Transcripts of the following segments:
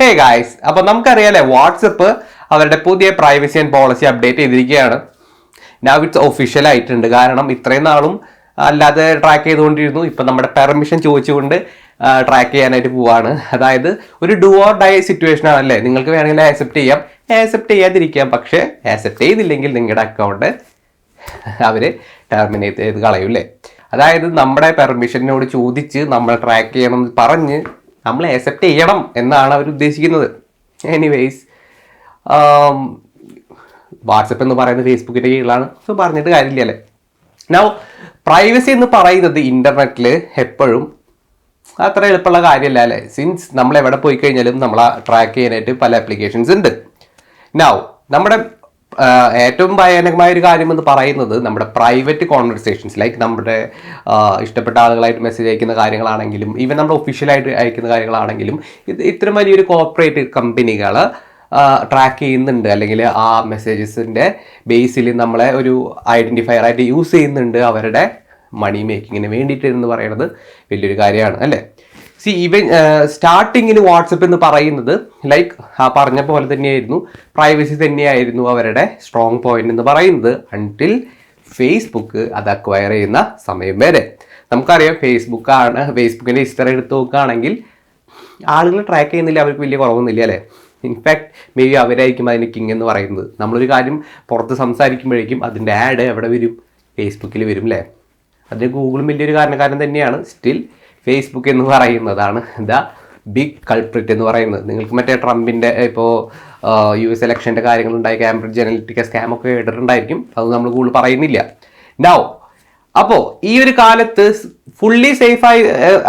Hey guys, അപ്പോൾ നമുക്കറിയാലേ WhatsApp അവരുടെ പുതിയ പ്രൈവസി ആൻഡ് പോളിസി അപ്ഡേറ്റ് ചെയ്തിരിക്കുകയാണ്. നൗ ഇറ്റ്സ് ഒഫീഷ്യൽ ആയിട്ടുണ്ട്. കാരണം ഇത്രയും നാളും അല്ലാതെ ട്രാക്ക് ചെയ്തുകൊണ്ടിരുന്നു. ഇപ്പം നമ്മുടെ പെർമിഷൻ ചോദിച്ചുകൊണ്ട് ട്രാക്ക് ചെയ്യാനായിട്ട് പോവാണ്. അതായത് ഒരു ഡു ഓർ ഡൈ സിറ്റുവേഷൻ ആണല്ലേ. നിങ്ങൾക്ക് വേണമെങ്കിൽ ആക്സെപ്റ്റ് ചെയ്യാം, ആക്സെപ്റ്റ് ചെയ്യാതിരിക്കാം. പക്ഷേ ആക്സെപ്റ്റ് ചെയ്തില്ലെങ്കിൽ നിങ്ങളുടെ അക്കൗണ്ട് അവർ ടെർമിനേറ്റ് ചെയ്ത് കളയൂല്ലേ. അതായത് നമ്മുടെ പെർമിഷനോട് ചോദിച്ച് നമ്മൾ ട്രാക്ക് ചെയ്യണം എന്ന് പറഞ്ഞ് നമ്മൾ ആക്സെപ്റ്റ് ചെയ്യണം എന്നാണ് അവർ ഉദ്ദേശിക്കുന്നത്. എനിവേയ്സ്, വാട്സപ്പ് എന്ന് പറയുന്നത് ഫേസ്ബുക്കിൻ്റെ കീഴിലാണ്. സോ പറഞ്ഞിട്ട് കാര്യമില്ല അല്ലേ. നൗ പ്രൈവസി എന്ന് പറയുന്നത് ഇൻ്റർനെറ്റിൽ എപ്പോഴും അത്ര എളുപ്പമുള്ള കാര്യമല്ല അല്ലേ. സിൻസ് നമ്മൾ എവിടെ പോയി കഴിഞ്ഞാലും നമ്മളെ ട്രാക്ക് ചെയ്യാനായിട്ട് പല ആപ്ലിക്കേഷൻസ് ഉണ്ട്. നൗ നമ്മുടെ ഏറ്റവും ഭയാനകമായ ഒരു കാര്യം എന്ന് പറയുന്നത് നമ്മുടെ പ്രൈവറ്റ് കോൺവെർസേഷൻസ്, ലൈക്ക് നമ്മുടെ ഇഷ്ടപ്പെട്ട ആളുകളായിട്ട് മെസ്സേജ് അയക്കുന്ന കാര്യങ്ങളാണെങ്കിലും ഈവൻ നമ്മുടെ ഒഫീഷ്യലായിട്ട് അയക്കുന്ന കാര്യങ്ങളാണെങ്കിലും ഇത്രയും വലിയൊരു കോർപ്പറേറ്റ് കമ്പനികൾ ട്രാക്ക് ചെയ്യുന്നുണ്ട്, അല്ലെങ്കിൽ ആ മെസ്സേജസിൻ്റെ ബേസിൽ നമ്മളെ ഒരു ഐഡൻറ്റിഫയർ ആയിട്ട് യൂസ് ചെയ്യുന്നുണ്ട് അവരുടെ മണി മേക്കിങ്ങിന് വേണ്ടിയിട്ട് എന്ന് പറയുന്നത് വലിയൊരു കാര്യമാണ് അല്ലേ. ഈവൻ സ്റ്റാർട്ടിങ്ങിൽ വാട്സപ്പ് എന്ന് പറയുന്നത് ലൈക്ക് ആ പറഞ്ഞ പോലെ തന്നെയായിരുന്നു, പ്രൈവസി തന്നെയായിരുന്നു അവരുടെ സ്ട്രോങ് പോയിന്റ് എന്ന് പറയുന്നത്, അൺടിൽ ഫേസ്ബുക്ക് അത് അക്വയർ ചെയ്യുന്ന സമയം വരെ. നമുക്കറിയാം ഫേസ്ബുക്കിൻ്റെ ഹിസ്റ്ററി എടുത്ത് നോക്കുകയാണെങ്കിൽ ആളുകൾ ട്രാക്ക് ചെയ്യുന്നില്ല, അവർക്ക് വലിയ കുറവൊന്നുമില്ല അല്ലേ. ഇൻഫാക്ട് മേ ബി അവരായിരിക്കും അതിന് കിങ് എന്ന് പറയുന്നത്. നമ്മളൊരു കാര്യം പുറത്ത് സംസാരിക്കുമ്പോഴേക്കും അതിൻ്റെ ആഡ് എവിടെ വരും? ഫേസ്ബുക്കിൽ വരും അല്ലേ. അതിന് ഗൂഗിളും വലിയൊരു കാരണക്കാരൻ തന്നെയാണ്. സ്റ്റിൽ ഫേസ്ബുക്ക് എന്ന് പറയുന്നതാണ് ദ ബിഗ് കൾപ്രിറ്റ് എന്ന് പറയുന്നത്. നിങ്ങൾക്ക് മറ്റേ ട്രംപിൻ്റെ ഇപ്പോൾ US ഇലക്ഷൻ്റെ കാര്യങ്ങളുണ്ടായി, കാംബ്രിഡ്ജ് അനലിറ്റിക്ക സ്കാം ഒക്കെ കേട്ടിട്ടുണ്ടായിരിക്കും. അത് നമ്മൾ കൂടുതൽ പറയുന്നില്ല. നൗ അപ്പോൾ ഈ ഒരു കാലത്ത് ഫുള്ളി സേഫായി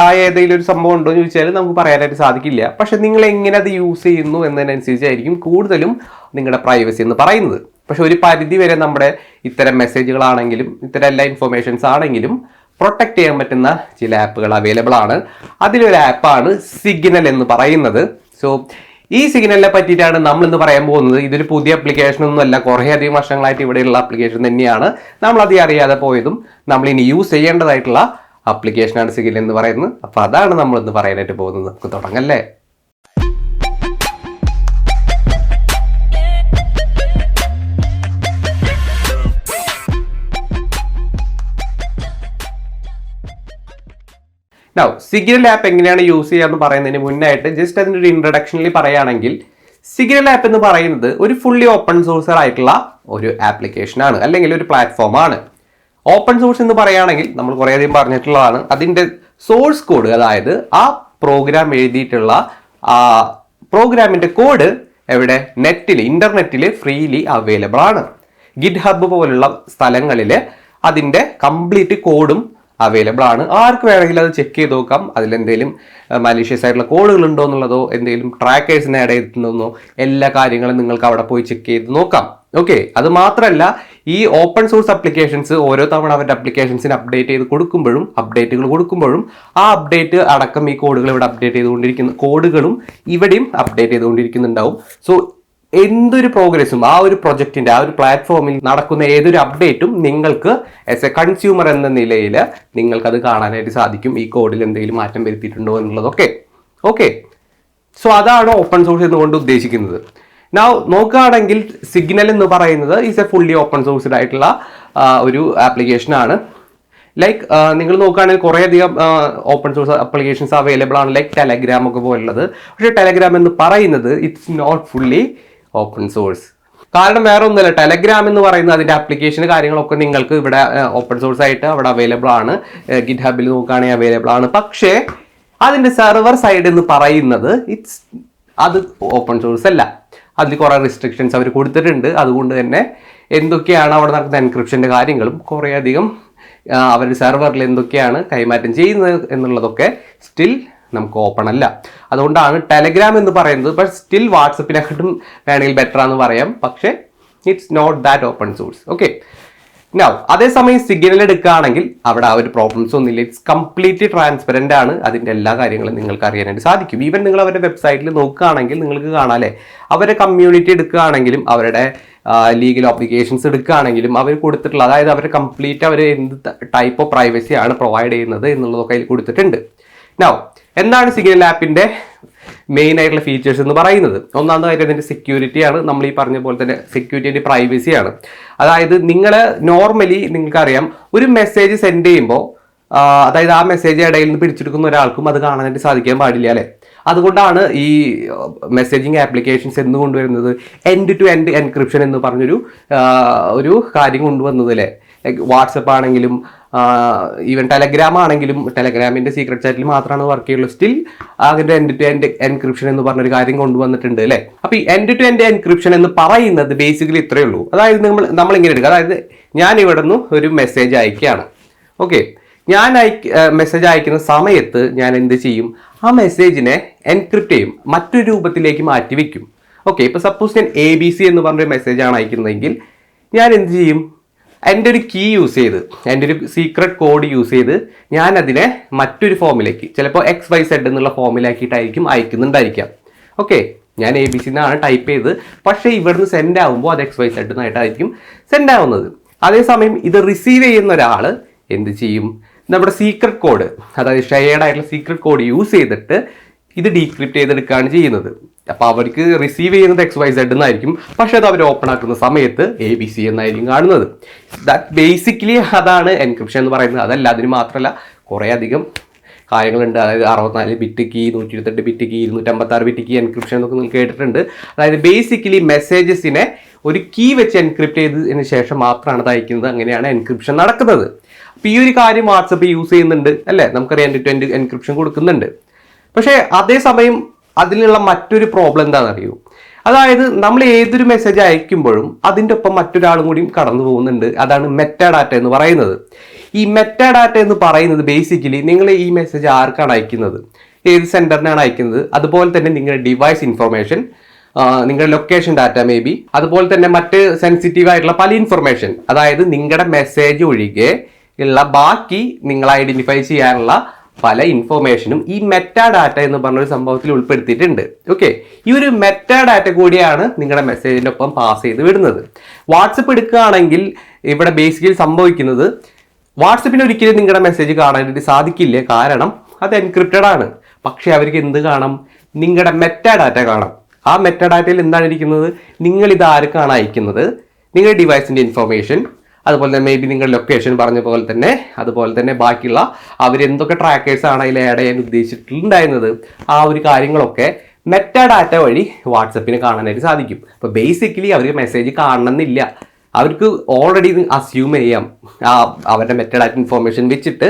ആയ ഏതെങ്കിലും ഒരു സംഭവം ഉണ്ടോ എന്ന് ചോദിച്ചാൽ നമുക്ക് പറയാനായിട്ട് സാധിക്കില്ല. പക്ഷെ നിങ്ങൾ എങ്ങനെ അത് യൂസ് ചെയ്യുന്നു എന്നതിനനുസരിച്ചായിരിക്കും കൂടുതലും നിങ്ങളുടെ പ്രൈവസി എന്ന് പറയുന്നത്. പക്ഷെ ഒരു പരിധി വരെ നമ്മുടെ ഇത്തരം മെസ്സേജുകളാണെങ്കിലും ഇത്തരം എല്ലാ ഇൻഫർമേഷൻസ് ആണെങ്കിലും പ്രൊട്ടക്ട് ചെയ്യാൻ പറ്റുന്ന ചില ആപ്പുകൾ അവൈലബിൾ ആണ്. അതിലൊരു ആപ്പാണ് സിഗ്നൽ എന്ന് പറയുന്നത്. സോ ഈ സിഗ്നലിനെ പറ്റിയിട്ടാണ് നമ്മൾ ഇന്ന് പറയാൻ പോകുന്നത്. ഇതൊരു പുതിയ ആപ്ലിക്കേഷൻ ഒന്നും അല്ല, കുറേയധികം വർഷങ്ങളായിട്ട് ഇവിടെയുള്ള ആപ്ലിക്കേഷൻ തന്നെയാണ്. നമ്മളത് അറിയാതെ പോയതും നമ്മൾ ഇനി യൂസ് ചെയ്യേണ്ടതായിട്ടുള്ള ആപ്ലിക്കേഷനാണ് സിഗ്നൽ എന്ന് പറയുന്നത്. അപ്പോൾ അതാണ് നമ്മളിന്ന് പറയാനായിട്ട് പോകുന്നത്. നമുക്ക് തുടങ്ങല്ലേ. നൗ സിഗ്നൽ ആപ്പ് എങ്ങനെയാണ് യൂസ് ചെയ്യാന്ന് പറയുന്നതിന് മുന്നായിട്ട് ജസ്റ്റ് അതിൻ്റെ ഒരു ഇൻട്രഡക്ഷനിൽ പറയുകയാണെങ്കിൽ, സിഗ്നൽ ആപ്പ് എന്ന് പറയുന്നത് ഒരു ഫുള്ളി ഓപ്പൺ സോഴ്സർ ആയിട്ടുള്ള ഒരു ആപ്ലിക്കേഷൻ ആണ്, അല്ലെങ്കിൽ ഒരു പ്ലാറ്റ്ഫോം ആണ്. ഓപ്പൺ സോഴ്സ് എന്ന് പറയുകയാണെങ്കിൽ നമ്മൾ കുറേയധികം പറഞ്ഞിട്ടുള്ളതാണ്. അതിൻ്റെ സോഴ്സ് കോഡ്, അതായത് ആ പ്രോഗ്രാം എഴുതിയിട്ടുള്ള ആ പ്രോഗ്രാമിൻ്റെ കോഡ് എവിടെ? നെറ്റിൽ, ഇന്റർനെറ്റിൽ ഫ്രീലി അവൈലബിൾ ആണ്. ഗിറ്റ് ഹബ്ബ് പോലുള്ള സ്ഥലങ്ങളിൽ അതിൻ്റെ കംപ്ലീറ്റ് കോഡും അവൈലബിൾ ആണ്. ആർക്ക് വേണമെങ്കിലും അത് ചെക്ക് ചെയ്ത് നോക്കാം. അതിലെന്തെങ്കിലും മലീഷ്യസ് ആയിട്ടുള്ള കോഡുകൾ ഉണ്ടോ എന്നുള്ളതോ എന്തെങ്കിലും ട്രാക്കേഴ്സിനെ ആഡ് ചെയ്തിട്ടുണ്ടോ എല്ലാ കാര്യങ്ങളും നിങ്ങൾക്ക് അവിടെ പോയി ചെക്ക് ചെയ്ത് നോക്കാം. ഓക്കെ, അത് മാത്രമല്ല ഈ ഓപ്പൺ സോഴ്സ് ആപ്ലിക്കേഷൻസ് ഓരോ തവണ അവരുടെ ആപ്ലിക്കേഷൻസിന് അപ്ഡേറ്റുകൾ കൊടുക്കുമ്പോഴും ആ അപ്ഡേറ്റ് അടക്കം ഈ കോഡുകൾ ഇവിടെ അപ്ഡേറ്റ് ചെയ്തുകൊണ്ടിരിക്കുന്ന കോഡുകളും ഇവിടെയും അപ്ഡേറ്റ് ചെയ്തുകൊണ്ടിരിക്കുന്നുണ്ടാവും. സോ എന്തൊരു പ്രോഗ്രസ്സും ആ ഒരു പ്രൊജക്റ്റിന്റെ ആ ഒരു പ്ലാറ്റ്ഫോമിൽ നടക്കുന്ന ഏതൊരു അപ്ഡേറ്റും നിങ്ങൾക്ക് ആസ് എ കൺസ്യൂമർ എന്ന നിലയിൽ നിങ്ങൾക്കത് കാണാനായിട്ട് സാധിക്കും. ഈ കോഡിൽ എന്തെങ്കിലും മാറ്റം വരുത്തിയിട്ടുണ്ടോ എന്നുള്ളതൊക്കെ. ഓക്കെ, സോ അതാണ് ഓപ്പൺ സോഴ്സ് എന്നുകൊണ്ട് ഉദ്ദേശിക്കുന്നത്. നൗ നോക്കുകയാണെങ്കിൽ സിഗ്നൽ എന്ന് പറയുന്നത് is a fully open sourced ആയിട്ടുള്ള ഒരു ആപ്ലിക്കേഷൻ ആണ്. ലൈക്ക് നിങ്ങൾ നോക്കുകയാണെങ്കിൽ കുറേയധികം ഓപ്പൺ സോഴ്സ് ആപ്ലിക്കേഷൻസ് അവൈലബിൾ ആണ്, ലൈക്ക് ടെലഗ്രാം ഒക്കെ പോലുള്ളത്. പക്ഷേ ടെലഗ്രാം എന്ന് പറയുന്നത് it's not fully open source. കാരണം വേറെ ഒന്നുമല്ല, ടെലഗ്രാം എന്ന് പറയുന്നത് അതിൻ്റെ ആപ്ലിക്കേഷൻ കാര്യങ്ങളൊക്കെ നിങ്ങൾക്ക് ഇവിടെ ഓപ്പൺ സോഴ്സ് ആയിട്ട് അവിടെ അവൈലബിൾ ആണ്. ഗിറ്റ് ഹബിൽ നോക്കുകയാണെങ്കിൽ അവൈലബിൾ ആണ്. പക്ഷേ അതിൻ്റെ സെർവർ സൈഡ് എന്ന് പറയുന്നത് അത് ഓപ്പൺ സോഴ്സ് അല്ല. അതിൽ കുറേ റെസ്ട്രിക്ഷൻസ് അവർ കൊടുത്തിട്ടുണ്ട്. അതുകൊണ്ട് തന്നെ എന്തൊക്കെയാണ് അവിടെ നടക്കുന്ന എൻക്രിപ്ഷൻ്റെ കാര്യങ്ങളും കുറേയധികം അവരുടെ സെർവറിൽ എന്തൊക്കെയാണ് കൈമാറ്റം ചെയ്യുന്നത് എന്നുള്ളതൊക്കെ സ്റ്റിൽ നമുക്ക് ഓപ്പൺ അല്ല. അതുകൊണ്ടാണ് ടെലഗ്രാം എന്ന് പറയുന്നത്. ബട്ട് സ്റ്റിൽ വാട്സപ്പിനെക്കാട്ടും വേണമെങ്കിൽ ബെറ്റർ ആണെന്ന് പറയാം. പക്ഷേ it's not that open source. Okay, now അതേസമയം സിഗ്നൽ എടുക്കുകയാണെങ്കിൽ അവിടെ ആ ഒരു പ്രോബ്ലംസ് ഒന്നുമില്ല. ഇറ്റ്സ് കംപ്ലീറ്റ്ലി ട്രാൻസ്പെറൻ്റ് ആണ്. അതിൻ്റെ എല്ലാ കാര്യങ്ങളും നിങ്ങൾക്ക് അറിയാനായിട്ട് സാധിക്കും. ഈവൻ നിങ്ങൾ അവരുടെ വെബ്സൈറ്റിൽ നോക്കുകയാണെങ്കിൽ നിങ്ങൾക്ക് കാണാമല്ലേ, അവരുടെ കമ്മ്യൂണിറ്റി എടുക്കുകയാണെങ്കിലും അവരുടെ ലീഗൽ ഒബ്ലിഗേഷൻസ് എടുക്കുകയാണെങ്കിലും അവർ കൊടുത്തിട്ടുള്ള, അതായത് അവർ കംപ്ലീറ്റ് അവർ എന്ത് ടൈപ്പ് ഓഫ് പ്രൈവസി ആണ് പ്രൊവൈഡ് ചെയ്യുന്നത് എന്നുള്ളതൊക്കെ അതിൽ കൊടുത്തിട്ടുണ്ട്. നൗ എന്താണ് സിഗ്നൽ ആപ്പിൻ്റെ മെയിൻ ആയിട്ടുള്ള ഫീച്ചേഴ്സ് എന്ന് പറയുന്നത്. ഒന്നാമത്തെ കാര്യം അതിൻ്റെ സെക്യൂരിറ്റിയാണ്. നമ്മൾ ഈ പറഞ്ഞ പോലെ തന്നെ സെക്യൂരിറ്റി പ്രൈവസിയാണ്. അതായത് നിങ്ങൾ നോർമലി നിങ്ങൾക്കറിയാം ഒരു മെസ്സേജ് സെൻഡ് ചെയ്യുമ്പോൾ അതായത് ആ മെസ്സേജ് ഇടയിൽ നിന്ന് പിടിച്ചെടുക്കുന്ന ഒരാൾക്കും അത് കാണാനായിട്ട് സാധിക്കാൻ പാടില്ല അല്ലേ. അതുകൊണ്ടാണ് ഈ മെസ്സേജിങ് ആപ്ലിക്കേഷൻസ് എന്ന് കൊണ്ടുവരുന്നത് എൻഡ് ടു എൻഡ് എൻക്രിപ്ഷൻ എന്ന് പറഞ്ഞൊരു കാര്യം കൊണ്ടുവന്നത് അല്ലേ. വാട്സപ്പ് ആണെങ്കിലും ഈവൻ ടെലഗ്രാം ആണെങ്കിലും ടെലഗ്രാമിന്റെ സീക്രട്ട് ചാറ്റിൽ മാത്രമാണ് വർക്ക് ചെയ്യുള്ളൂ. സ്റ്റിൽ അതിന്റെ എൻഡ് ടു എൻഡ് എൻക്രിപ്ഷൻ എന്ന് പറഞ്ഞൊരു കാര്യം കൊണ്ടുവന്നിട്ടുണ്ട് അല്ലേ. അപ്പൊ ഈ എൻഡ് ടു എൻഡ് എൻക്രിപ്ഷൻ എന്ന് പറയുന്നത് ബേസിക്കലി ഇത്രയേ ഉള്ളൂ. അതായത് നമ്മൾ ഇങ്ങനെ എടുക്കുക, അതായത് ഞാൻ ഇവിടെ നിന്ന് ഒരു മെസ്സേജ് അയക്കുകയാണ്. ഓക്കെ, ഞാൻ മെസ്സേജ് അയക്കുന്ന സമയത്ത് ഞാൻ എന്ത് ചെയ്യും, ആ മെസ്സേജിനെ എൻക്രിപ്റ്റ് ചെയ്യും, മറ്റൊരു രൂപത്തിലേക്ക് മാറ്റി വെക്കും. ഓക്കെ, ഇപ്പൊ സപ്പോസ് ഞാൻ ABC എന്ന് പറഞ്ഞൊരു മെസ്സേജാണ് അയക്കുന്നതെങ്കിൽ ഞാൻ എന്ത് ചെയ്യും, എൻ്റെ ഒരു കീ യൂസ് ചെയ്ത്, എൻ്റെ ഒരു സീക്രട്ട് കോഡ് യൂസ് ചെയ്ത് ഞാൻ അതിനെ മറ്റൊരു ഫോമിലേക്ക്, ചിലപ്പോൾ XYZ എന്നുള്ള ഫോമിലാക്കിയിട്ടായിരിക്കും അയക്കുന്നുണ്ടായിരിക്കാം. ഓക്കെ, ഞാൻ ABC എന്നാണ് ടൈപ്പ് ചെയ്ത്, പക്ഷേ ഇവിടുന്ന് സെൻഡ് ആകുമ്പോൾ അത് XYZ എന്നായിട്ടായിരിക്കും സെൻഡ് ആവുന്നത്. അതേസമയം ഇത് റിസീവ് ചെയ്യുന്ന ഒരാൾ എന്ത് ചെയ്യും, നമ്മുടെ സീക്രട്ട് കോഡ്, അതായത് ഷെയർഡ് ആയിട്ടുള്ള സീക്രട്ട് കോഡ് യൂസ് ചെയ്തിട്ട് ഇത് ഡീക്രിപ്റ്റ് ചെയ്തെടുക്കുകയാണ് ചെയ്യുന്നത്. അപ്പോൾ അവർക്ക് റിസീവ് ചെയ്യുന്നത് XYZ എന്നായിരിക്കും, പക്ഷെ അത് അവർ ഓപ്പൺ ആക്കുന്ന സമയത്ത് ABC എന്നായിരിക്കും കാണുന്നത്. ദാറ്റ് ബേസിക്കലി അതാണ് എൻക്രിപ്ഷൻ എന്ന് പറയുന്നത്. അതല്ല, അതിന് മാത്രമല്ല കുറേ അധികം കാര്യങ്ങളുണ്ട്. അതായത് 64 bit key, 128 bit key, 256 bit key encryption എന്നൊക്കെ നിങ്ങൾ കേട്ടിട്ടുണ്ട്. അതായത് ബേസിക്കലി മെസ്സേജസിനെ ഒരു കീ വെച്ച് എൻക്രിപ്റ്റ് ചെയ്തതിന് ശേഷം മാത്രമാണ് അത് അയക്കുന്നത്. അങ്ങനെയാണ് എൻക്രിപ്ഷൻ നടക്കുന്നത്. അപ്പോൾ ഈ ഒരു കാര്യം വാട്സപ്പ് യൂസ് ചെയ്യുന്നുണ്ട് അല്ലേ, നമുക്കറിയാം എൻഡ് ടു എൻഡ് എൻക്രിപ്ഷൻ കൊടുക്കുന്നുണ്ട്. പക്ഷേ അതേസമയം അതിനുള്ള മറ്റൊരു പ്രോബ്ലം എന്താണെന്ന് അറിയൂ, അതായത് നമ്മൾ ഏതൊരു മെസ്സേജ് അയക്കുമ്പോഴും അതിൻ്റെ ഒപ്പം മറ്റൊരാളും കൂടിയും കടന്നു പോകുന്നുണ്ട്. അതാണ് മെറ്റാഡാറ്റ എന്ന് പറയുന്നത്. ഈ മെറ്റാഡാറ്റ എന്ന് പറയുന്നത് ബേസിക്കലി നിങ്ങൾ ഈ മെസ്സേജ് ആർക്കാണ് അയക്കുന്നത്, ഏത് സെൻറ്ററിനാണ് അയക്കുന്നത്, അതുപോലെ തന്നെ നിങ്ങളുടെ ഡിവൈസ് ഇൻഫർമേഷൻ, നിങ്ങളുടെ ലൊക്കേഷൻ ഡാറ്റ മേ ബി, അതുപോലെ തന്നെ മറ്റ് സെൻസിറ്റീവ് ആയിട്ടുള്ള പല ഇൻഫർമേഷൻ, അതായത് നിങ്ങളുടെ മെസ്സേജ് ഒഴികെ ഉള്ള ബാക്കി നിങ്ങൾ ഐഡന്റിഫൈ ചെയ്യാനുള്ള പല ഇൻഫർമേഷനും ഈ മെറ്റാഡാറ്റ എന്ന് പറഞ്ഞൊരു സംഭവത്തിൽ ഉൾപ്പെടുത്തിയിട്ടുണ്ട്. ഓക്കെ, ഈ ഒരു മെറ്റാഡാറ്റ കൂടിയാണ് നിങ്ങളുടെ മെസ്സേജിൻ്റെ ഒപ്പം പാസ് ചെയ്ത് വിടുന്നത്. വാട്സപ്പ് എടുക്കുകയാണെങ്കിൽ ഇവിടെ ബേസിക്കലി സംഭവിക്കുന്നത്, വാട്സപ്പിന് ഒരിക്കലും നിങ്ങളുടെ മെസ്സേജ് കാണാനായിട്ട് സാധിക്കില്ല, കാരണം അത് എൻക്രിപ്റ്റഡ് ആണ്. പക്ഷെ അവർക്ക് എന്ത് കാണാം, നിങ്ങളുടെ മെറ്റാഡാറ്റ കാണാം. ആ മെറ്റാഡാറ്റയിൽ എന്താണ് ഇരിക്കുന്നത്, നിങ്ങൾ ഇത് ആർക്കാണ് അയക്കുന്നത്, നിങ്ങളുടെ ഡിവൈസിൻ്റെ ഇൻഫർമേഷൻ, അതുപോലെ തന്നെ മേ ബി നിങ്ങളുടെ ലൊക്കേഷൻ പറഞ്ഞ പോലെ തന്നെ, അതുപോലെ തന്നെ ബാക്കിയുള്ള അവരെന്തൊക്കെ ട്രാക്കേഴ്സാണ് അതിൽ ആഡ് ചെയ്യാൻ ഉദ്ദേശിച്ചിട്ടുണ്ടായിരുന്നത്, ആ ഒരു കാര്യങ്ങളൊക്കെ മെറ്റാഡാറ്റ വഴി വാട്സപ്പിന് കാണാനായിട്ട് സാധിക്കും. അപ്പോൾ ബേസിക്കലി അവർക്ക് മെസ്സേജ് കാണണമെന്നില്ല, അവർക്ക് ഓൾറെഡി അസ്യൂം ചെയ്യാം അവരുടെ മെറ്റാഡാറ്റ ഇൻഫർമേഷൻ വെച്ചിട്ട്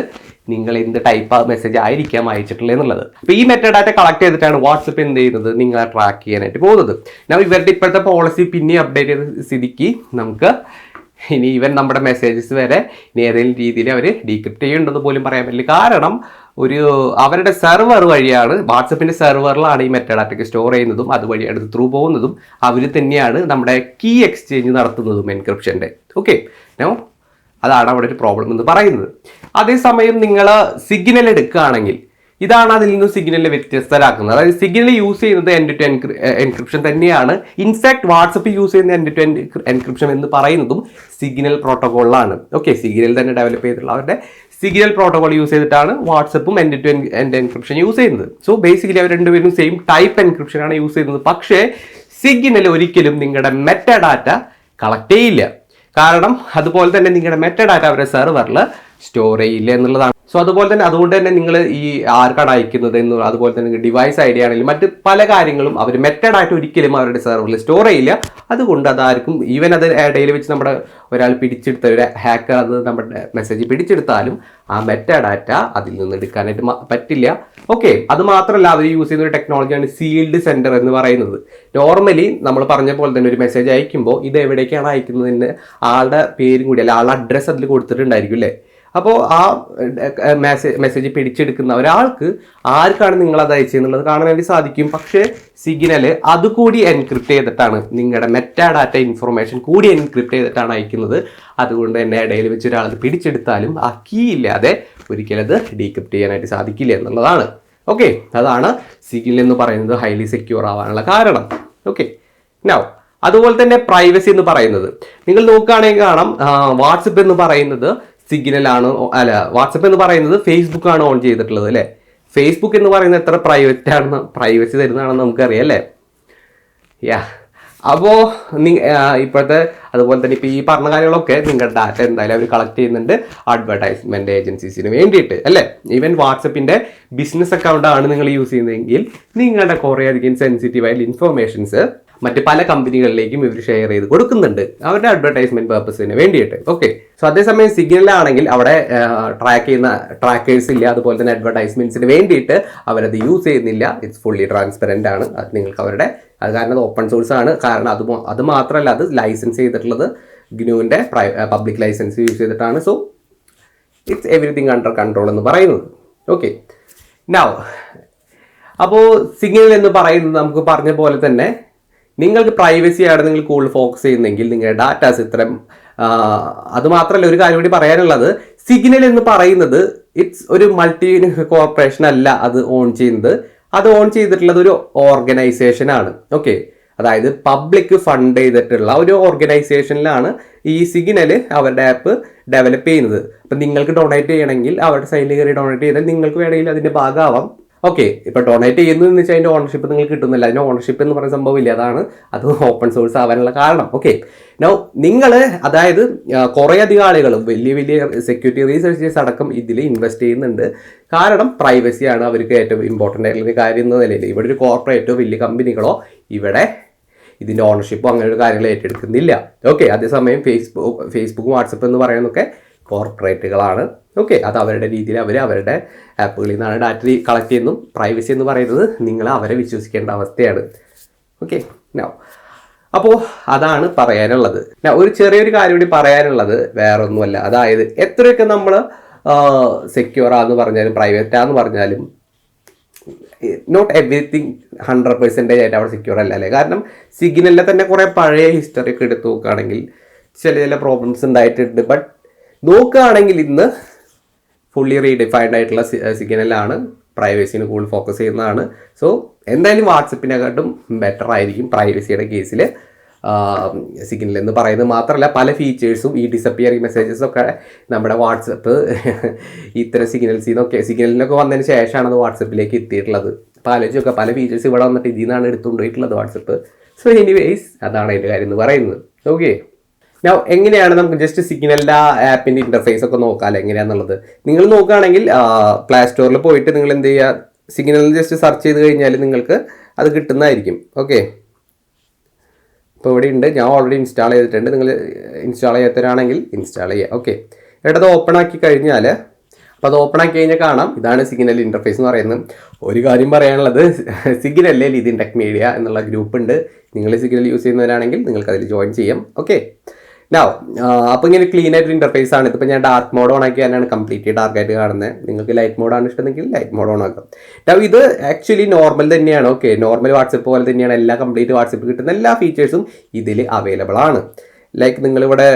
നിങ്ങൾ എന്ത് ടൈപ്പ് ഓഫ് മെസ്സേജ് ആയിരിക്കാം അയച്ചിട്ടുള്ളത് എന്നുള്ളത്. അപ്പോൾ ഈ മെറ്റാഡാറ്റ കളക്ട് ചെയ്തിട്ടാണ് വാട്സപ്പ് എന്ത് ചെയ്യുന്നത്, നിങ്ങളെ ട്രാക്ക് ചെയ്യാനായിട്ട് പോകുന്നത്. ഞാൻ ഇവരുടെ ഇപ്പോഴത്തെ പോളിസി പിന്നെ അപ്ഡേറ്റ് ചെയ്ത സ്ഥിതിക്ക് നമുക്ക് ഇനി ഈവൻ നമ്മുടെ മെസ്സേജസ് വരെ ഇനി ഏതെങ്കിലും രീതിയിൽ അവർ ഡീക്രിപ്റ്റ് ചെയ്യുന്നുണ്ടെന്ന് പോലും പറയാൻ പറ്റില്ല. കാരണം അവരുടെ സെർവർ വഴിയാണ്, വാട്സപ്പിൻ്റെ സെർവറിലാണ് ഈ മെറ്റാഡാറ്റയ്ക്ക് സ്റ്റോർ ചെയ്യുന്നതും അതുവഴിയാണ് ഇത് ത്രൂ പോകുന്നതും. അവർ തന്നെയാണ് നമ്മുടെ കീ എക്സ്ചേഞ്ച് നടത്തുന്നതും എൻക്രിപ്ഷൻ്റെ. ഓക്കെ, അതാണ് അവിടെ ഒരു പ്രോബ്ലം എന്ന് പറയുന്നത്. അതേസമയം നിങ്ങൾ സിഗ്നൽ എടുക്കുകയാണെങ്കിൽ ഇതാണ് അതിൽ നിന്ന് സിഗ്നലിനെ വ്യത്യസ്തരാക്കുന്നത്. അതായത് സിഗ്നൽ യൂസ് ചെയ്യുന്നത് എൻഡ് ടു എൻക്രിപ്ഷൻ തന്നെയാണ്. ഇൻഫാക്ട് വാട്സപ്പ് യൂസ് ചെയ്യുന്ന എൻഡ് ടു എൻക്രിപ്ഷൻ എന്ന് പറയുന്നതും സിഗ്നൽ പ്രോട്ടോകോളിലാണ്. ഓക്കെ, സിഗ്നൽ തന്നെ ഡെവലപ്പ് ചെയ്തിട്ടുള്ള അവരുടെ സിഗ്നൽ പ്രോട്ടോകോൾ യൂസ് ചെയ്തിട്ടാണ് വാട്സപ്പും end to end encryption use ചെയ്യുന്നത്. സോ ബേസിക്കലി അവർ രണ്ടുപേരും സെയിം ടൈപ്പ് എൻക്രിപ്ഷൻ ആണ് യൂസ് ചെയ്യുന്നത്. പക്ഷേ സിഗ്നൽ ഒരിക്കലും നിങ്ങളുടെ മെറ്റാഡാറ്റ കളക്ട് ചെയ്യില്ല, കാരണം അതുപോലെ തന്നെ നിങ്ങളുടെ മെറ്റാഡാറ്റ അവരുടെ സെർവറിൽ സ്റ്റോർ ചെയ്യില്ല എന്നുള്ളതാണ്. സോ അതുകൊണ്ട് തന്നെ നിങ്ങൾ ഈ ആർക്കാണ് അയക്കുന്നത് എന്ന്, അതുപോലെ തന്നെ ഡിവൈസ് ഐഡിയ ആണെങ്കിലും മറ്റ് പല കാര്യങ്ങളും അവർ മെറ്റഡായിട്ട് ഒരിക്കലും അവരുടെ സെർവറിൽ സ്റ്റോർ ചെയ്യില്ല. അതുകൊണ്ട് അതാർക്കും ഈവൻ അത് ഇടയിൽ വെച്ച് നമ്മുടെ ഒരാൾ പിടിച്ചെടുത്ത ഒരു ഹാക്കർ അത് നമ്മുടെ മെസ്സേജ് പിടിച്ചെടുത്താലും ആ മെറ്റഡാറ്റ അതിൽ നിന്ന് എടുക്കാനായിട്ട് പറ്റില്ല. ഓക്കെ, അത് മാത്രമല്ല അവർ യൂസ് ചെയ്യുന്ന ഒരു ടെക്നോളജിയാണ് സീൽഡ് സെൻഡർ എന്ന് പറയുന്നത്. നോർമലി നമ്മൾ പറഞ്ഞ പോലെ തന്നെ ഒരു മെസ്സേജ് അയക്കുമ്പോൾ ഇത് എവിടേക്കാണ് അയക്കുന്നതിന് ആളുടെ പേരും കൂടി അല്ല ആളുടെ അഡ്രസ്സ് അതിൽ കൊടുത്തിട്ടുണ്ടായിരിക്കും അല്ലേ. അപ്പോൾ ആ മെസ്സേജ് പിടിച്ചെടുക്കുന്ന ഒരാൾക്ക് ആർക്കാണ് നിങ്ങളത് അയച്ചെന്നുള്ളത് കാണാൻ വേണ്ടി സാധിക്കും. പക്ഷേ സിഗ്നൽ അതുകൂടി എൻക്രിപ്റ്റ് ചെയ്തിട്ടാണ്, നിങ്ങളുടെ മെറ്റാഡാറ്റ ഇൻഫർമേഷൻ കൂടി എൻക്രിപ്റ്റ് ചെയ്തിട്ടാണ് അയക്കുന്നത്. അതുകൊണ്ട് തന്നെ ഇടയിൽ വെച്ച് ഒരാളത് പിടിച്ചെടുത്താലും ആ കീ ഇല്ലാതെ ഒരിക്കലും അത് ഡീക്രിപ്റ്റ് ചെയ്യാനായിട്ട് സാധിക്കില്ല എന്നുള്ളതാണ്. ഓക്കെ, അതാണ് സിഗ്നൽ എന്ന് പറയുന്നത് ഹൈലി സെക്യൂർ ആവാനുള്ള കാരണം. ഓക്കെ, നൗ അതുപോലെ തന്നെ പ്രൈവസി എന്ന് പറയുന്നത് നിങ്ങൾ നോക്കുകയാണെങ്കിൽ കാണാം, വാട്സപ്പ് എന്ന് പറയുന്നത് സിഗ്നലാണ്, അല്ല വാട്സപ്പ് എന്ന് പറയുന്നത് ഫേസ്ബുക്ക് ആണ് ഓൺ ചെയ്തിട്ടുള്ളത് അല്ലേ. ഫേസ്ബുക്ക് എന്ന് പറയുന്നത് എത്ര പ്രൈവസി തരുന്നതാണെന്ന് നമുക്കറിയാം അല്ലേ. യാ, അപ്പോൾ ഇപ്പോഴത്തെ അതുപോലെ തന്നെ ഇപ്പോൾ ഈ പറഞ്ഞ കാര്യങ്ങളൊക്കെ നിങ്ങളുടെ ഡാറ്റ എന്തായാലും അവർ കളക്ട് ചെയ്യുന്നുണ്ട് അഡ്വർടൈസ്മെന്റ് ഏജൻസീസിന് വേണ്ടിയിട്ട് അല്ലേ. ഈവൻ വാട്സപ്പിന്റെ ബിസിനസ് അക്കൗണ്ട് ആണ് നിങ്ങൾ യൂസ് ചെയ്യുന്നതെങ്കിൽ നിങ്ങളുടെ കുറേയധികം സെൻസിറ്റീവായിട്ടുള്ള ഇൻഫർമേഷൻസ് മറ്റ് പല കമ്പനികളിലേക്കും ഇവർ ഷെയർ ചെയ്ത് കൊടുക്കുന്നുണ്ട് അവരുടെ അഡ്വർടൈസ്മെന്റ് പർപ്പസിന് വേണ്ടിയിട്ട്. ഓക്കെ, സോ അതേസമയം സിഗ്നലാണെങ്കിൽ അവിടെ ട്രാക്ക് ചെയ്യുന്ന ട്രാക്കേഴ്സ് ഇല്ല, അതുപോലെ തന്നെ അഡ്വർടൈസ്മെന്റ്സിന് വേണ്ടിയിട്ട് അവരത് യൂസ് ചെയ്യുന്നില്ല. ഇറ്റ്സ് ഫുള്ളി ട്രാൻസ്പെറന്റ് ആണ്. അത് നിങ്ങൾക്ക് അവരുടെ അത് കാരണം അത് ഓപ്പൺ സോഴ്സ് ആണ്. കാരണം അത് മാത്രമല്ല, അത് ലൈസൻസ് ചെയ്തിട്ടുള്ളത് ഗ്നുവിൻ്റെ പബ്ലിക് ലൈസൻസ് യൂസ് ചെയ്തിട്ടാണ്. So it's everything under control എന്ന് പറയുന്നത്. ഓക്കെ, നൗ അപ്പോൾ സിഗ്നൽ എന്ന് പറയുന്നത് നമുക്ക് പറഞ്ഞ പോലെ തന്നെ നിങ്ങൾക്ക് പ്രൈവസിയാണ് നിങ്ങൾ കൂടുതൽ ഫോക്കസ് ചെയ്യുന്നെങ്കിൽ നിങ്ങളുടെ ഡാറ്റാസ് ഇത്തരം അത് മാത്രമല്ല, ഒരു കാര്യം കൂടി പറയാനുള്ളത്, സിഗ്നൽ എന്ന് പറയുന്നത് ഇറ്റ്സ് ഒരു മൾട്ടി കോർപ്പറേഷൻ അല്ല അത് ഓൺ ചെയ്യുന്നത്. അത് ഓൺ ചെയ്തിട്ടുള്ളത് ഒരു ഓർഗനൈസേഷൻ ആണ്. ഓക്കെ, അതായത് പബ്ലിക് ഫണ്ട് ചെയ്തിട്ടുള്ള ഒരു ഓർഗനൈസേഷനിലാണ് ഈ സിഗ്നൽ അവരുടെ ആപ്പ് ഡെവലപ്പ് ചെയ്യുന്നത്. അപ്പം നിങ്ങൾക്ക് ഡൊണേറ്റ് ചെയ്യണമെങ്കിൽ അവരുടെ സൈഡിൽ കയറി ഡൊണേറ്റ് ചെയ്താൽ നിങ്ങൾക്ക് വേണമെങ്കിൽ അതിൻ്റെ ഭാഗമാവാം. ഓക്കെ, ഇപ്പോൾ ഡൊണേറ്റ് ചെയ്യുന്നതെന്ന് വെച്ചാൽ അതിൻ്റെ ഓണർഷിപ്പ് നിങ്ങൾക്ക് കിട്ടുന്നില്ല. അതിൻ്റെ ഓണർഷിപ്പ് എന്ന് പറയുന്ന സംഭവമില്ല. അത് ഓപ്പൺ സോഴ്സ് ആവാനുള്ള കാരണം. ഓക്കെ, നൗ നിങ്ങൾ അതായത് കുറേയധികം ആളുകൾ വലിയ സെക്യൂരിറ്റി റീസർച്ചേഴ്സ് അടക്കം ഇതിൽ ഇൻവെസ്റ്റ് ചെയ്യുന്നുണ്ട്. കാരണം പ്രൈവസിയാണ് അവർക്ക് ഏറ്റവും ഇമ്പോർട്ടൻ്റ് ആയിട്ടുള്ള കാര്യം എന്ന നിലയിൽ. ഇവിടെ ഒരു കോർപ്പറേറ്റോ വലിയ കമ്പനികളോ ഇവിടെ ഇതിൻ്റെ ഓണർഷിപ്പോ അങ്ങനെ ഒരു കാര്യങ്ങൾ ഏറ്റെടുക്കുന്നില്ല. ഓക്കെ, അതേസമയം ഫേസ്ബുക്ക് വാട്സപ്പ് എന്ന് പറയുന്നതൊക്കെ കോർപ്പറേറ്റുകളാണ്. ഓക്കെ, അത് അവരുടെ രീതിയിൽ അവരുടെ ആപ്പുകളിൽ നിന്നാണ് ഡാറ്റ കളക്ട് ചെയ്യുന്നു. പ്രൈവസി എന്ന് പറയുന്നത് നിങ്ങൾ അവരെ വിശ്വസിക്കേണ്ട അവസ്ഥയാണ്. ഓക്കെ, നൗ അപ്പോൾ അതാണ് പറയാനുള്ളത്. ഒരു ചെറിയൊരു കാര്യം കൂടി പറയാനുള്ളത് വേറെ ഒന്നുമല്ല. അതായത് എത്രയൊക്കെ നമ്മൾ സെക്യൂർ ആണെന്ന് പറഞ്ഞാലും പ്രൈവറ്റ് ആണെന്ന് പറഞ്ഞാലും നോട്ട് എവറിത്തിങ് 100% ആയിട്ട് അവിടെ സെക്യൂർ അല്ല അല്ലേ. കാരണം സിഗ്നലിലെ തന്നെ കുറേ പഴയ ഹിസ്റ്ററി ഒക്കെ എടുത്ത് നോക്കുകയാണെങ്കിൽ ചില പ്രോബ്ലംസ് ഉണ്ടായിട്ടുണ്ട്. ബട്ട് നോക്കുകയാണെങ്കിൽ ഇന്ന് ഫുള്ളി റീഡിഫൈൻഡ് ആയിട്ടുള്ള സിഗ്നലാണ്, പ്രൈവസിന് കൂടുതൽ ഫോക്കസ് ചെയ്യുന്നതാണ്. സോ എന്തായാലും വാട്സപ്പിനെക്കാട്ടും ബെറ്റർ ആയിരിക്കും പ്രൈവസിയുടെ കേസിൽ സിഗ്നൽ എന്ന് പറയുന്നത്. മാത്രമല്ല പല ഫീച്ചേഴ്സും ഈ ഡിസപ്പിയറിംഗ് മെസ്സേജസൊക്കെ നമ്മുടെ വാട്സപ്പ് ഇത്തരം സിഗ്നലിനൊക്കെ വന്നതിന് ശേഷമാണ് അത് വാട്സപ്പിലേക്ക് എത്തിയിട്ടുള്ളത്. അപ്പോൾ ആലോചിച്ചൊക്കെ പല ഫീച്ചേഴ്സ് ഇവിടെ വന്നിട്ട് ഇതിൽ നിന്നാണ് എടുത്തുകൊണ്ടുപോയിട്ടുള്ളത് വാട്സപ്പ്. സോ എനിവേസ് അതാണ് അതിൻ്റെ കാര്യം എന്ന് പറയുന്നത്. ഓക്കെ, ഞാൻ എങ്ങനെയാണ് നമുക്ക് ജസ്റ്റ് സിഗ്നലിൻ്റെ ആപ്പിൻ്റെ ഇൻ്റർഫേസ് ഒക്കെ നോക്കാം എങ്ങനെയാണെന്നുള്ളത്. നിങ്ങൾ നോക്കുകയാണെങ്കിൽ പ്ലേ സ്റ്റോറിൽ പോയിട്ട് നിങ്ങൾ എന്ത് ചെയ്യുക, സിഗ്നലിൽ ജസ്റ്റ് സെർച്ച് ചെയ്ത് കഴിഞ്ഞാൽ നിങ്ങൾക്ക് അത് കിട്ടുന്നതായിരിക്കും. ഓക്കെ, ഇപ്പോൾ ഇവിടെ ഉണ്ട്, ഞാൻ ഓൾറെഡി ഇൻസ്റ്റാൾ ചെയ്തിട്ടുണ്ട്. നിങ്ങൾ ഇൻസ്റ്റാൾ ചെയ്യാത്തവരാണെങ്കിൽ ഇൻസ്റ്റാൾ ചെയ്യുക. ഓക്കെ, ഇവിടെ അത് ഓപ്പൺ ആക്കി കഴിഞ്ഞാൽ അപ്പോൾ അത് ഓപ്പൺ ആക്കി കഴിഞ്ഞാൽ കാണാം ഇതാണ് സിഗ്നൽ ഇൻ്റർഫേസ് എന്ന് പറയുന്നത്. ഒരു കാര്യം പറയാനുള്ളത്, സിഗ്നലിലെ ലിഥിൻ ടെക് മീഡിയ എന്നുള്ള ഗ്രൂപ്പ് ഉണ്ട്. നിങ്ങൾ സിഗ്നൽ യൂസ് ചെയ്യുന്നവരാണെങ്കിൽ നിങ്ങൾക്ക് അതിൽ ജോയിൻ ചെയ്യാം. ഓക്കെ, അപ്പോൾ ഇങ്ങനെ ക്ലീൻ ആയിട്ടൊരു ഇൻ്റർഫേസ് ആണ്. ഇതിപ്പോൾ ഞാൻ ഡാർക്ക് മോഡ് ഓൺ ആക്കിയാലാണ് കംപ്ലീറ്റ്ലി ഡാർക്കായിട്ട് കാണുന്നത്. നിങ്ങൾക്ക് ലൈറ്റ് മോഡാണ് ഇഷ്ടമെങ്കിൽ ലൈറ്റ് മോഡ് ഓൺ ആക്കാം. ഇത് ആക്ച്വലി നോർമൽ തന്നെയാണ്. ഓക്കെ, നോർമൽ വാട്സപ്പ് പോലെ തന്നെയാണ്. എല്ലാ കംപ്ലീറ്റ് വാട്സപ്പ് കിട്ടുന്ന എല്ലാ ഫീച്ചേഴ്സും ഇതിൽ അവൈലബിൾ ആണ്. ലൈക്ക് നിങ്ങളിവിടെ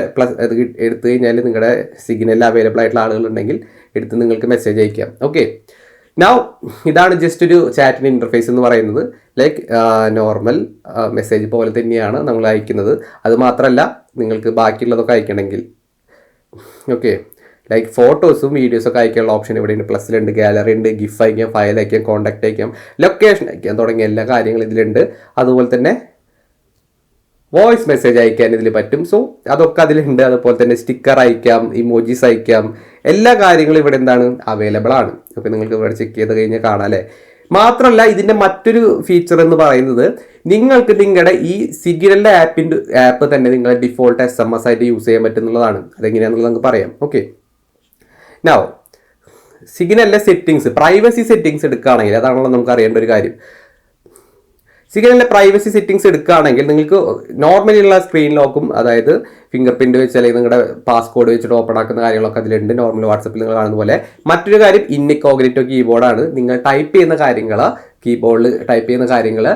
അത് എടുത്തു കഴിഞ്ഞാൽ നിങ്ങളുടെ സിഗ്നലിൽ അവൈലബിൾ ആയിട്ടുള്ള ആളുകളുണ്ടെങ്കിൽ എടുത്ത് നിങ്ങൾക്ക് മെസ്സേജ് അയക്കാം. ഓക്കെ, ഇതാണ് ജസ്റ്റ് ഒരു ചാറ്റിൻ്റെ ഇൻ്റർഫേസ് എന്ന് പറയുന്നത്. ലൈക്ക് നോർമൽ മെസ്സേജ് പോലെ തന്നെയാണ് നമ്മൾ അയക്കുന്നത്. അത് മാത്രമല്ല നിങ്ങൾക്ക് ബാക്കിയുള്ളതൊക്കെ അയക്കണമെങ്കിൽ ഓക്കെ, ലൈക്ക് ഫോട്ടോസും വീഡിയോസൊക്കെ അയക്കാനുള്ള ഓപ്ഷൻ ഇവിടെ ഉണ്ട്. പ്ലസ്സിലുണ്ട്, ഗാലറി ഉണ്ട്, ഗിഫ് അയക്കാം, ഫയൽ അയക്കാം, കോൺടാക്റ്റ് അയക്കാം, ലൊക്കേഷൻ അയക്കാം തുടങ്ങിയ എല്ലാ കാര്യങ്ങളും ഇതിലുണ്ട്. അതുപോലെ തന്നെ വോയിസ് മെസ്സേജ് അയക്കാൻ ഇതിൽ പറ്റും. സോ അതൊക്കെ അതിലുണ്ട്. അതുപോലെ തന്നെ സ്റ്റിക്കർ അയക്കാം, ഇമോജീസ് അയക്കാം, എല്ലാ കാര്യങ്ങളും ഇവിടെ എന്താണ് അവൈലബിൾ ആണ്. അപ്പോൾ നിങ്ങൾക്ക് ഇവിടെ ചെക്ക് ചെയ്ത് കഴിഞ്ഞാൽ കാണാം അല്ലേ. മാത്രമല്ല ഇതിൻ്റെ മറ്റൊരു ഫീച്ചർ എന്ന് പറയുന്നത് നിങ്ങൾക്ക് നിങ്ങളുടെ ഈ സിഗ്നലിൻ്റെ ആപ്പ് തന്നെ നിങ്ങളുടെ ഡിഫോൾട്ട് SMS ആയിട്ട് യൂസ് ചെയ്യാൻ പറ്റുന്നതാണ്. അതെങ്ങനെയാണെന്നുള്ളത് നമുക്ക് പറയാം. ഓക്കെ, നൗ സിഗ്നലിലെ സെറ്റിങ്സ്, പ്രൈവസി സെറ്റിങ്സ് എടുക്കുകയാണെങ്കിൽ അതാണല്ലോ നമുക്ക് അറിയേണ്ട ഒരു കാര്യം. സിഗ്നലിൻ്റെ പ്രൈവസി സെറ്റിങ്സ് എടുക്കുകയാണെങ്കിൽ നിങ്ങൾക്ക് നോർമലി ഉള്ള സ്ക്രീൻ ലോക്കും, അതായത് ഫിംഗർ പ്രിന്റ് വെച്ച് അല്ലെങ്കിൽ നിങ്ങളുടെ പാസ്കോഡ് വെച്ചിട്ട് ഓപ്പൺ ആക്കുന്ന കാര്യങ്ങളൊക്കെ അതിലുണ്ട്. നോർമൽ വാട്സപ്പിൽ നിങ്ങൾ കാണുന്ന പോലെ. മറ്റൊരു കാര്യം ഇൻകോഗ്നിറ്റോ കീബോർഡാണ്. നിങ്ങൾ ടൈപ്പ് ചെയ്യുന്ന കാര്യങ്ങൾ കീബോർഡിൽ ടൈപ്പ് ചെയ്യുന്ന കാര്യങ്ങൾ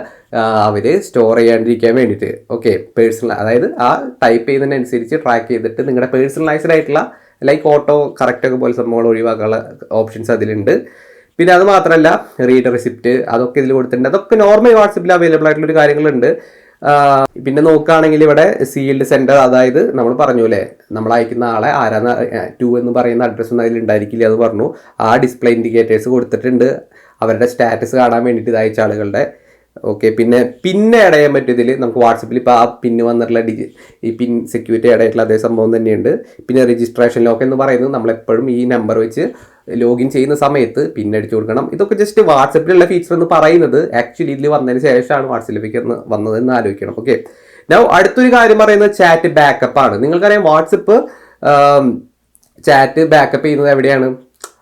അവർ സ്റ്റോർ ചെയ്യാണ്ടിരിക്കാൻ വേണ്ടിയിട്ട്. ഓക്കെ, പേഴ്സണൽ, അതായത് ആ ടൈപ്പ് ചെയ്യുന്നതിനനുസരിച്ച് ട്രാക്ക് ചെയ്തിട്ട് നിങ്ങളുടെ പേഴ്സണലൈസ്ഡ് ആയിട്ടുള്ള ലൈക്ക് ഓട്ടോ കറക്റ്റൊക്കെ പോലെ സംഭവങ്ങൾ ഒഴിവാക്കാനുള്ള ഓപ്ഷൻസ് അതിലുണ്ട്. പിന്നെ അത് മാത്രമല്ല റീഡ് റെസിപ്റ്റ് അതൊക്കെ ഇതിൽ കൊടുത്തിട്ടുണ്ട്. അതൊക്കെ നോർമൽ വാട്സപ്പിൽ അവൈലബിൾ ആയിട്ടുള്ളൊരു കാര്യങ്ങളുണ്ട്. പിന്നെ നോക്കുകയാണെങ്കിൽ ഇവിടെ സീൽഡ് സെൻറ്റർ, അതായത് നമ്മൾ പറഞ്ഞു അല്ലേ, നമ്മൾ അയക്കുന്ന ആളെ ആരാന്ന് 2 എന്ന് പറയുന്ന അഡ്രസ്സൊന്നും അതിൽ ഉണ്ടായിരിക്കില്ല. അത് പറഞ്ഞു. ആ ഡിസ്പ്ലേ ഇൻഡിക്കേറ്റേഴ്സ് കൊടുത്തിട്ടുണ്ട്. അവരുടെ സ്റ്റാറ്റസ് കാണാൻ വേണ്ടിയിട്ട് ഇത് അയച്ച ആളുകളുടെ. ഓക്കെ, പിന്നെ ആഡ് ചെയ്യാൻ പറ്റിയതിൽ നമുക്ക് വാട്സപ്പിൽ ഇപ്പോൾ ആ പിന്ന് വന്നിട്ടുള്ള ഈ പിൻ സെക്യൂരിറ്റി ആഡ് ആയിട്ടുള്ള അതേ സംഭവം തന്നെയുണ്ട്. പിന്നെ രജിസ്ട്രേഷൻ ലോക്ക് എന്ന് പറയുന്നത് നമ്മളെപ്പോഴും ഈ നമ്പർ വെച്ച് ലോഗിൻ ചെയ്യുന്ന സമയത്ത് പിൻ അടിച്ചു കൊടുക്കണം. ഇതൊക്കെ ജസ്റ്റ് വാട്സപ്പിലുള്ള ഫീച്ചർ എന്ന് പറയുന്നത് ആക്ച്വലി ഇതിൽ വന്നതിന് ശേഷമാണ് വാട്സപ്പിലേക്ക് വന്നതെന്ന് ആലോചിക്കണം. ഓക്കെ, അടുത്തൊരു കാര്യം പറയുന്നത് ചാറ്റ് ബാക്കപ്പ് ആണ്. നിങ്ങൾക്കറിയാം വാട്സപ്പ് ചാറ്റ് ബാക്കപ്പ് ചെയ്യുന്നത് എവിടെയാണ്?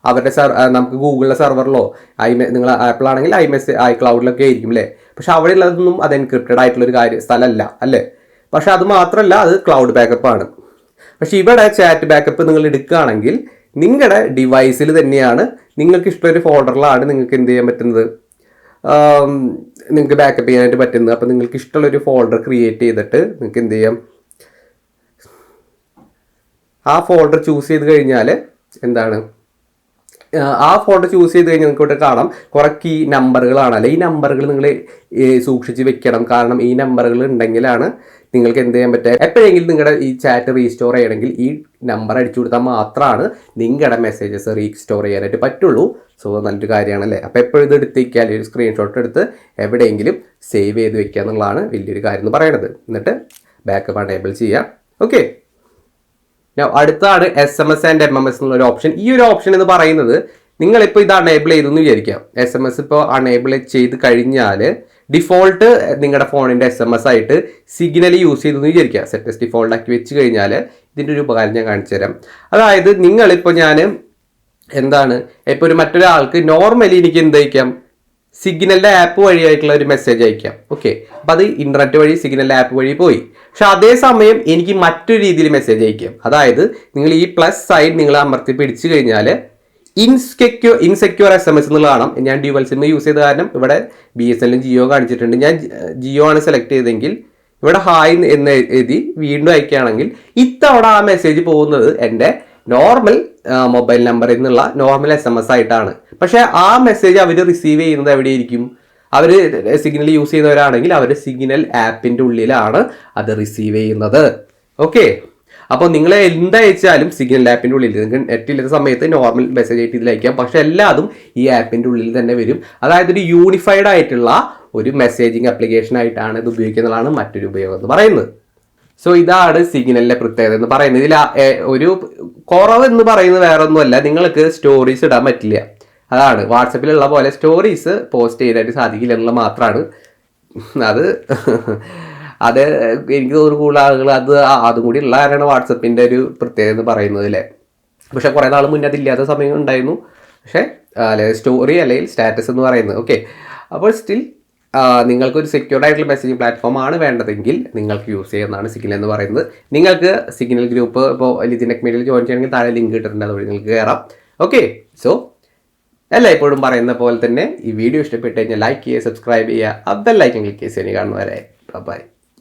അവരുടെ നമുക്ക് ഗൂഗിളിലെ സെർവറിലോ നിങ്ങൾ ആപ്പിൾ ആണെങ്കിൽ iCloudലൊക്കെ ആയിരിക്കും അല്ലേ. പക്ഷെ അവിടെ ഉള്ളതൊന്നും അത് എൻക്രിപ്റ്റഡ് ആയിട്ടുള്ളൊരു സ്ഥലമല്ല അല്ലേ. പക്ഷെ അത് മാത്രമല്ല, അത് ക്ലൗഡ് ബാക്കപ്പ് ആണ്. പക്ഷെ ഇവിടെ ചാറ്റ് ബാക്കപ്പ് നിങ്ങൾ എടുക്കുകയാണെങ്കിൽ നിങ്ങളുടെ ഡിവൈസിൽ തന്നെയാണ്, നിങ്ങൾക്ക് ഇഷ്ടമൊരു ഫോൾഡറിലാണ് നിങ്ങൾക്ക് എന്ത് ചെയ്യാൻ പറ്റുന്നത്, നിങ്ങൾക്ക് ബാക്കപ്പ് ചെയ്യാനായിട്ട് പറ്റുന്നത്. അപ്പോൾ നിങ്ങൾക്ക് ഇഷ്ടമുള്ളൊരു ഫോൾഡർ ക്രിയേറ്റ് ചെയ്തിട്ട് നിങ്ങൾക്ക് എന്ത് ചെയ്യാം, ആ ഫോൾഡർ ചൂസ് ചെയ്ത് കഴിഞ്ഞാൽ എന്താണ്, ആ ഫോൾഡർ ചൂസ് ചെയ്ത് കഴിഞ്ഞാൽ നിങ്ങൾക്ക് ഇവിടെ കാണാം കുറേ കീ നമ്പറുകളാണല്ലേ. ഈ നമ്പറുകൾ നിങ്ങൾ സൂക്ഷിച്ച് വെക്കണം. കാരണം ഈ നമ്പറുകൾ ഉണ്ടെങ്കിലാണ് നിങ്ങൾക്ക് എന്ത് ചെയ്യാൻ പറ്റുക, എപ്പോഴെങ്കിലും നിങ്ങളുടെ ഈ ചാറ്റ് റീസ്റ്റോർ ചെയ്യണമെങ്കിൽ ഈ നമ്പർ അടിച്ചു കൊടുത്താൽ മാത്രമാണ് നിങ്ങളുടെ മെസ്സേജസ് റീസ്റ്റോർ ചെയ്യാനായിട്ട് പറ്റുള്ളൂ. സോ നല്ലൊരു കാര്യമാണല്ലേ. അപ്പോൾ എപ്പോഴും ഇത് എടുത്ത് വയ്ക്കാൻ ഒരു സ്ക്രീൻഷോട്ട് എടുത്ത് എവിടെയെങ്കിലും സേവ് ചെയ്ത് വെക്കുക എന്നുള്ളതാണ് വലിയൊരു കാര്യം എന്ന് പറയുന്നത്. എന്നിട്ട് ബാക്കപ്പ് അണേബിൾ ചെയ്യുക. ഓക്കെ, അടുത്താണ് SMS ആൻഡ് MMS എന്നുള്ള ഒരു ഓപ്ഷൻ. ഈ ഒരു ഓപ്ഷൻ എന്ന് പറയുന്നത് നിങ്ങളിപ്പോൾ ഇത് അണേബിൾ ചെയ്തെന്ന് വിചാരിക്കാം. SMS ഇപ്പോൾ അണേബിൾ ചെയ്ത് കഴിഞ്ഞാൽ ഡിഫോൾട്ട് നിങ്ങളുടെ ഫോണിൻ്റെ SMS ആയിട്ട് സിഗ്നൽ യൂസ് ചെയ്തെന്ന് വിചാരിക്കുക. സെറ്റസ് ഡിഫോൾട്ട് ആക്കി വെച്ച് കഴിഞ്ഞാൽ ഇതിൻ്റെ ഒരു ഉപകാരം ഞാൻ കാണിച്ചു തരാം. അതായത് നിങ്ങളിപ്പോൾ ഇപ്പോൾ ഒരു മറ്റൊരാൾക്ക് നോർമലി എനിക്ക് എന്ത് അയക്കാം, സിഗ്നലിൻ്റെ ആപ്പ് വഴിയായിട്ടുള്ള ഒരു മെസ്സേജ് അയക്കാം. ഓക്കെ, അപ്പം അത് ഇൻ്റർനെറ്റ് വഴി സിഗ്നലിൻ്റെ ആപ്പ് വഴി പോയി. പക്ഷെ അതേസമയം എനിക്ക് മറ്റൊരു രീതിയിൽ മെസ്സേജ് അയക്കാം. അതായത് നിങ്ങൾ ഈ പ്ലസ് സൈൻ നിങ്ങൾ അമർത്തി പിടിച്ചു കഴിഞ്ഞാൽ ഇൻസെക്യൂർ SMS എന്നുള്ള കാണാം. ഞാൻ ഡ്യുവൽ സിം യൂസ് ചെയ്ത കാരണം ഇവിടെ BSNL ജിയോ കാണിച്ചിട്ടുണ്ട്. ഞാൻ ജിയോ ആണ് സെലക്ട് ചെയ്തെങ്കിൽ ഇവിടെ ഹായ് എന്ന് എഴുതി വീണ്ടും അയക്കുകയാണെങ്കിൽ ഇത്തവണ ആ മെസ്സേജ് പോകുന്നത് എൻ്റെ നോർമൽ മൊബൈൽ നമ്പറിൽ നിന്നുള്ള നോർമൽ SMS ആയിട്ടാണ്. പക്ഷേ ആ മെസ്സേജ് അവർ റിസീവ് ചെയ്യുന്നത് എവിടെയായിരിക്കും? അവർ സിഗ്നൽ യൂസ് ചെയ്യുന്നവരാണെങ്കിൽ അവർ സിഗ്നൽ ആപ്പിൻ്റെ ഉള്ളിലാണ് അത് റിസീവ് ചെയ്യുന്നത്. ഓക്കെ, അപ്പോൾ നിങ്ങൾ എന്തയച്ചാലും സിഗ്നൽ ആപ്പിൻ്റെ ഉള്ളിൽ, നിങ്ങൾക്ക് നെറ്റ് ഇല്ലാത്ത സമയത്ത് നോർമൽ മെസ്സേജ് ആയിട്ട് ഇതിൽ അയക്കാം. പക്ഷെ എല്ലാതും ഈ ആപ്പിൻ്റെ ഉള്ളിൽ തന്നെ വരും. അതായത് ഒരു യൂണിഫൈഡ് ആയിട്ടുള്ള ഒരു മെസ്സേജിങ് ആപ്ലിക്കേഷൻ ആയിട്ടാണ് ഇത് ഉപയോഗിക്കുന്നതാണ് മറ്റൊരു ഉപയോഗം എന്ന് പറയുന്നത്. സോ ഇതാണ് സിഗ്നലിൻ്റെ പ്രത്യേകത എന്ന് പറയുന്നത്. ഇതിൽ ഒരു കുറവ് എന്ന് പറയുന്നത് വേറെ ഒന്നുമല്ല, നിങ്ങൾക്ക് സ്റ്റോറീസ് ഇടാൻ പറ്റില്ല. അതാണ് വാട്സപ്പിലുള്ള പോലെ സ്റ്റോറീസ് പോസ്റ്റ് ചെയ്യാനായിട്ട് സാധിക്കില്ല എന്നുള്ളത് മാത്രമാണ്. അത് എനിക്ക് തോന്നുന്നു കൂടുതൽ ആളുകൾ അതും കൂടി ഉള്ള കാര്യമാണ് വാട്സപ്പിൻ്റെ ഒരു പ്രത്യേകത എന്ന് പറയുന്നത് അല്ലേ. പക്ഷെ കുറേ നാൾ മുന്നേ അതില്ലാത്ത സമയം ഉണ്ടായിരുന്നു. പക്ഷേ സ്റ്റോറി അല്ലെങ്കിൽ സ്റ്റാറ്റസ് എന്ന് പറയുന്നത്. ഓക്കെ, അപ്പോൾ സ്റ്റിൽ നിങ്ങൾക്കൊരു സെക്യൂർഡ് ആയിട്ടുള്ള മെസ്സേജിങ് പ്ലാറ്റ്ഫോം ആണ് വേണ്ടതെങ്കിൽ നിങ്ങൾക്ക് യൂസ് ചെയ്യുന്നതാണ് സിഗ്നൽ എന്ന് പറയുന്നത്. നിങ്ങൾക്ക് സിഗ്നൽ ഗ്രൂപ്പ് ഇപ്പോൾ ലിഥിൻ അക്കാഡമിയിൽ ജോയിൻ ചെയ്യണമെങ്കിൽ താഴെ ലിങ്ക് ഇട്ടിട്ടുണ്ട്, അതുവഴി നിങ്ങൾക്ക് കയറാം. ഓക്കെ, സോ എല്ലായ്പ്പോഴും പറയുന്ന പോലെ തന്നെ ഈ വീഡിയോ ഇഷ്ടപ്പെട്ട് കഴിഞ്ഞാൽ ലൈക്ക് ചെയ്യുക, സബ്സ്ക്രൈബ് ചെയ്യുക, ബെൽ ഐക്കൺ ക്ലിക്ക് ചെയ്യുക. കാണുന്നവരെ ബൈ.